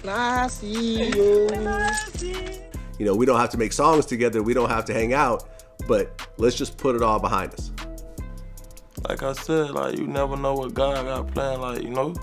I see you. You know, we don't have to make songs together. We don't have to hang out, but let's just put it all behind us. Like I said, like, you never know what God got planned. Like, you know,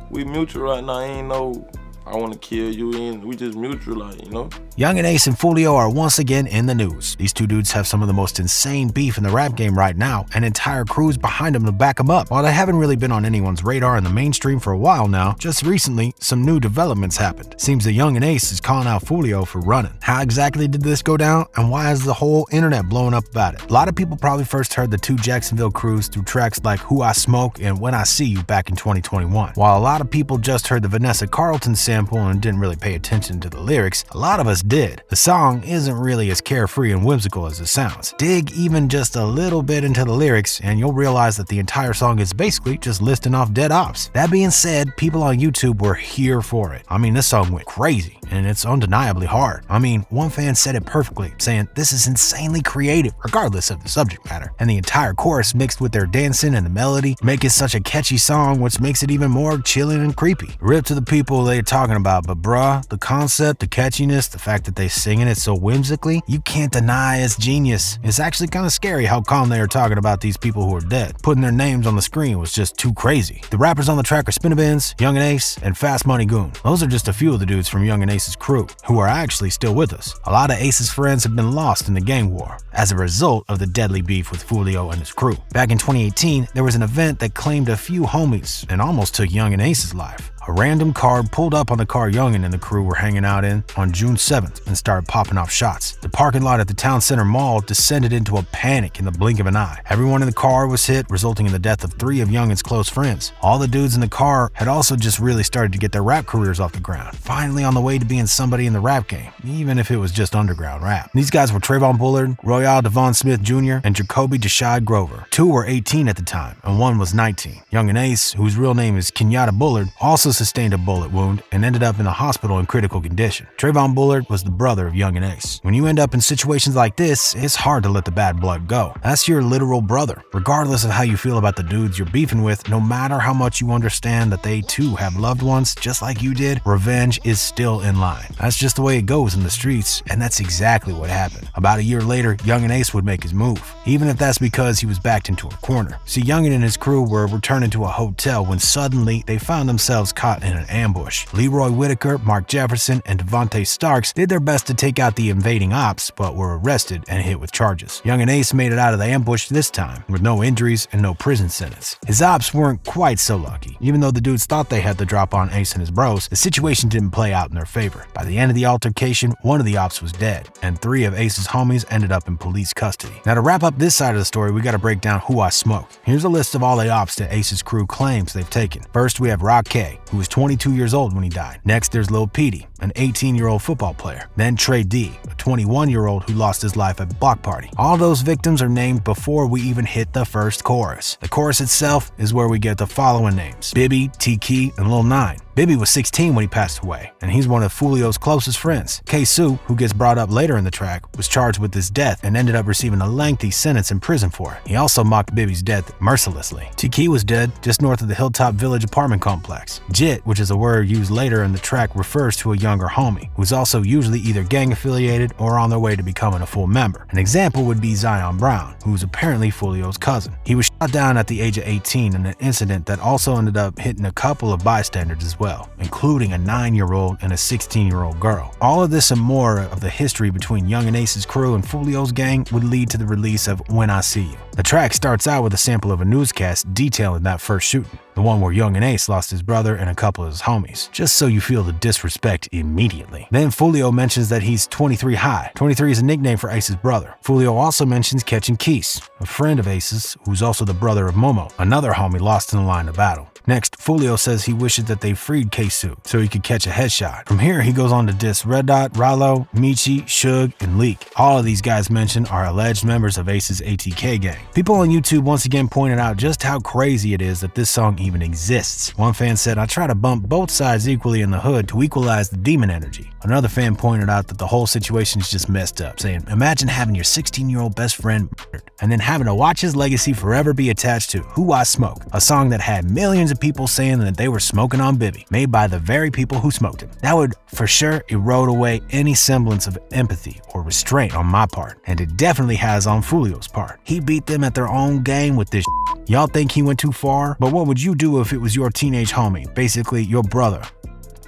we mutual right now. Ain't no, I want to kill you. We just mutual, like, you know. Yungeen Ace and Foolio are once again in the news. These two dudes have some of the most insane beef in the rap game right now, and entire crews behind them to back them up. While they haven't really been on anyone's radar in the mainstream for a while now, just recently, some new developments happened. Seems that Yungeen Ace is calling out Foolio for running. How exactly did this go down, and why is the whole internet blowing up about it? A lot of people probably first heard the two Jacksonville crews through tracks like Who I Smoke and When I See You back in 2021. While a lot of people just heard the Vanessa Carlton sample and didn't really pay attention to the lyrics, a lot of us did. The song isn't really as carefree and whimsical as it sounds. Dig even just a little bit into the lyrics and you'll realize that the entire song is basically just listing off dead ops. That being said, people on YouTube were here for it. I mean, this song went crazy and it's undeniably hard. I mean, one fan said it perfectly, saying this is insanely creative regardless of the subject matter, and the entire chorus mixed with their dancing and the melody make it such a catchy song, which makes it even more chilling and creepy. Rip to the people they're talking about, but bruh, the concept, the catchiness, the fact that they singing it so whimsically, you can't deny it's genius. It's actually kind of scary how calm they are talking about these people who are dead. Putting their names on the screen was just too crazy. The rappers on the track are Spinabins, Yungeen Ace, and Fast Money Goon. Those are just a few of the dudes from Yungeen Ace's crew, who are actually still with us. A lot of Ace's friends have been lost in the gang war as a result of the deadly beef with Foolio and his crew. Back in 2018, there was an event that claimed a few homies and almost took Yungeen Ace's life. A random car pulled up on the car Yungeen and the crew were hanging out in on June 7th and started popping off shots. The parking lot at the town center mall descended into a panic in the blink of an eye. Everyone in the car was hit, resulting in the death of 3 of Yungeen's close friends. All the dudes in the car had also just really started to get their rap careers off the ground, finally on the way to being somebody in the rap game, even if it was just underground rap. These guys were Trayvon Bullard, Royale Devon Smith Jr., and Jacoby Jashad Grover. 2 were 18 at the time, and 1 was 19. Yungeen Ace, whose real name is Kenyatta Bullard, also sustained a bullet wound and ended up in the hospital in critical condition. Trayvon Bullard was the brother of Yungeen Ace. When you end up in situations like this, it's hard to let the bad blood go. That's your literal brother. Regardless of how you feel about the dudes you're beefing with, no matter how much you understand that they too have loved ones just like you did, revenge is still in line. That's just the way it goes in the streets, and that's exactly what happened. About a year later, Yungeen Ace would make his move, even if that's because he was backed into a corner. See, Yungeen and his crew were returning to a hotel when suddenly they found themselves caught in an ambush. Leroy Whitaker, Mark Jefferson, and Devontae Starks did their best to take out the invading ops, but were arrested and hit with charges. Yungeen Ace made it out of the ambush this time, with no injuries and no prison sentence. His ops weren't quite so lucky. Even though the dudes thought they had the drop on Ace and his bros, the situation didn't play out in their favor. By the end of the altercation, 1 of the ops was dead, and 3 of Ace's homies ended up in police custody. Now to wrap up this side of the story, we gotta break down Who I Smoke. Here's a list of all the ops that Ace's crew claims they've taken. First, we have Rock K, who was 22 years old when he died. Next, there's Lil Petey, an 18-year-old football player. Then Trey D, a 21-year-old who lost his life at a block party. All those victims are named before we even hit the first chorus. The chorus itself is where we get the following names: Bibby, T-Key, and Lil 9. Bibby was 16 when he passed away, and he's one of Foolio's closest friends. K-Sue, who gets brought up later in the track, was charged with his death and ended up receiving a lengthy sentence in prison for it. He also mocked Bibby's death mercilessly. T-Key was dead just north of the Hilltop Village apartment complex. Jit, which is a word used later in the track, refers to a younger homie, who's also usually either gang affiliated or on their way to becoming a full member. An example would be Zion Brown, who was apparently Foolio's cousin. He was shot down at the age of 18 in an incident that also ended up hitting a couple of bystanders as well, including a 9-year-old and a 16-year-old girl. All of this and more of the history between Yungeen Ace's crew and Foolio's gang would lead to the release of When I See You. The track starts out with a sample of a newscast detailing that first shooting, the one where Yungeen Ace lost his brother and a couple of his homies, just so you feel the disrespect immediately. Then Foolio mentions that he's 23 high. 23 is a nickname for Ace's brother. Foolio also mentions catching Keese, a friend of Ace's who's also the brother of Momo, another homie lost in the line of battle. Next, Foolio says he wishes that they freed K-Sue so he could catch a headshot. From here, he goes on to diss Red Dot, Rallo, Michi, Suge, and Leak. All of these guys mentioned are alleged members of Ace's ATK gang. People on YouTube once again pointed out just how crazy it is that this song even exists. One fan said, "I try to bump both sides equally in the hood to equalize the demon energy." Another fan pointed out that the whole situation is just messed up, saying, "Imagine having your 16-year-old best friend murdered and then having to watch his legacy forever be attached to Who I Smoke, a song that had millions of people saying that they were smoking on Bibby, made by the very people who smoked him. That would for sure erode away any semblance of empathy or restraint on my part, and it definitely has on Foolio's part. He beat them at their own game with this shit. Y'all think he went too far? But what would you do if it was your teenage homie, basically your brother,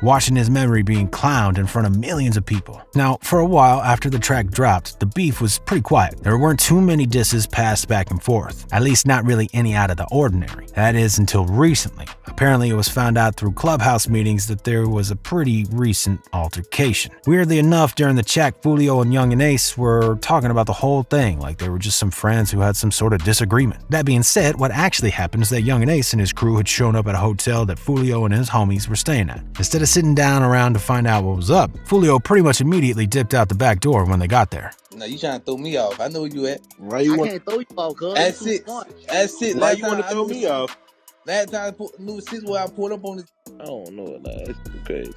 watching his memory being clowned in front of millions of people?" Now, for a while after the track dropped, the beef was pretty quiet. There weren't too many disses passed back and forth, at least not really any out of the ordinary. That is until recently. Apparently, it was found out through clubhouse meetings that there was a pretty recent altercation. Weirdly enough, during the chat, Foolio and Yungeen Ace were talking about the whole thing like they were just some friends who had some sort of disagreement. That being said, what actually happened is that Yungeen Ace and his crew had shown up at a hotel that Foolio and his homies were staying at. Instead of sitting down around to find out what was up, Foolio pretty much immediately dipped out the back door when they got there. No, you trying to throw me off. I know where you at. Why you want? I can't throw you off, cuz. At 6. At 6. Why you want to throw me off? Last time I knew 6 where I pulled up on this. I don't know it, like, it's crazy.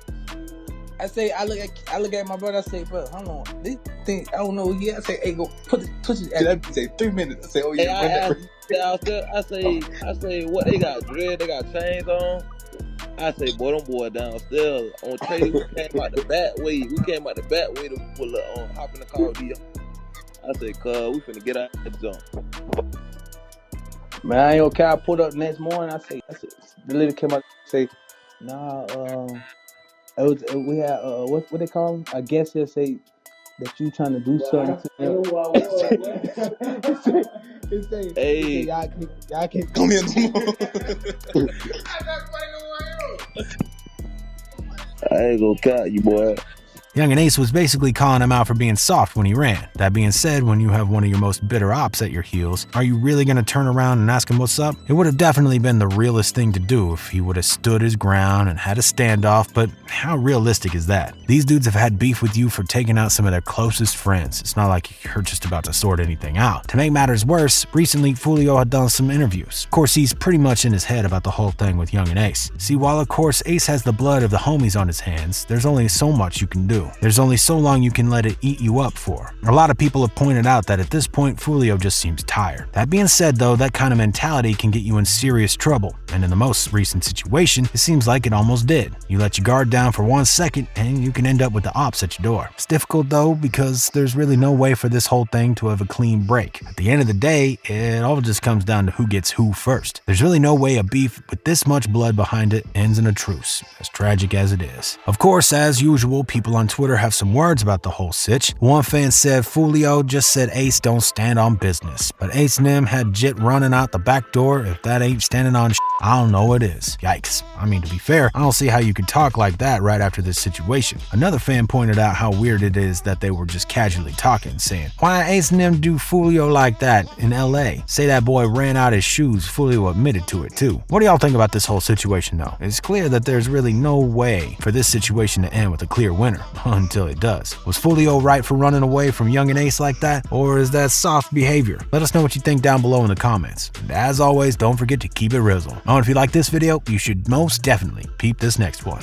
I say, I look at my brother. I say, bro, hold on. This thing, I don't know. Yeah, I say, hey, go put it, touch it. I say 3 minutes. I say, oh yeah. I say, what they got? Dread? They got chains on? I say, boy, them boy downstairs on Trade. We came out the back way. To pull up, hop in the car with you. I say, cuz, we finna get out the jump. Man, I ain't okay. I pulled up next morning. I said, the lady came out. Say, nah, we had what they call them? I guess they say that you trying to do something to them. Hey, y'all can't come here no more. I ain't gonna count you, boy. Yungeen Ace was basically calling him out for being soft when he ran. That being said, when you have one of your most bitter ops at your heels, are you really going to turn around and ask him what's up? It would have definitely been the realest thing to do if he would have stood his ground and had a standoff, but how realistic is that? These dudes have had beef with you for taking out some of their closest friends. It's not like you're just about to sort anything out. To make matters worse, recently Foolio had done some interviews. Of course, he's pretty much in his head about the whole thing with Yungeen Ace. See, while of course Ace has the blood of the homies on his hands, there's only so much you can do. There's only so long you can let it eat you up for. A lot of people have pointed out that at this point, Foolio just seems tired. That being said though, that kind of mentality can get you in serious trouble, and in the most recent situation, it seems like it almost did. You let your guard down for 1 second, and you can end up with the ops at your door. It's difficult though, because there's really no way for this whole thing to have a clean break. At the end of the day, it all just comes down to who gets who first. There's really no way a beef with this much blood behind it ends in a truce, as tragic as it is. Of course, as usual, people on Twitter have some words about the whole sitch. One fan said Foolio just said Ace don't stand on business, but Ace and them had Jit running out the back door. If that ain't standing on I don't know what is. Yikes. I mean, to be fair, I don't see how you could talk like that right after this situation. Another fan pointed out how weird it is that they were just casually talking, saying, why Ace and them do Foolio like that in LA? Say that boy ran out his shoes, Foolio admitted to it too. What do y'all think about this whole situation though? It's clear that there's really no way for this situation to end with a clear winner, until it does. Was Foolio right for running away from Yungeen Ace like that, or is that soft behavior? Let us know what you think down below in the comments. And as always, don't forget to keep it RIZZLE. And if you like this video, you should most definitely peep this next one.